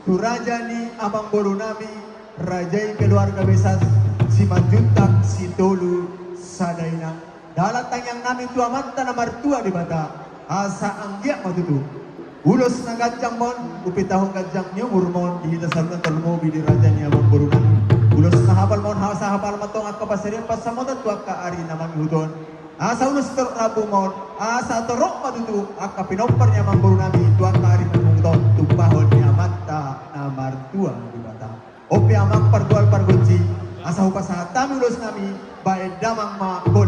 tu raja ni amang boro nami, rajai keluarga besar si Manjuntak, si Tolu, Sadaina. Dalatang yang nami tu amanta na martua di bata, asa anggiak matutu. Ulos na gajang mon, upitahong gajang niyo murmon, ihita salunan termobi di raja ni amang boro nami. Ulos na hapal mon, hasa hapal matong at kapasirian pasamotan tuak ka ari namang hudon. Asa ulos terrabu mon, asa torok matutu, ak kapinopar niya amang boro nami, tuak ka ari namang hudon, tumpahon niya mata na martua di bata. Opi amang pardual pargunci, asa hupas hatami ulos nami, bae damang ma bod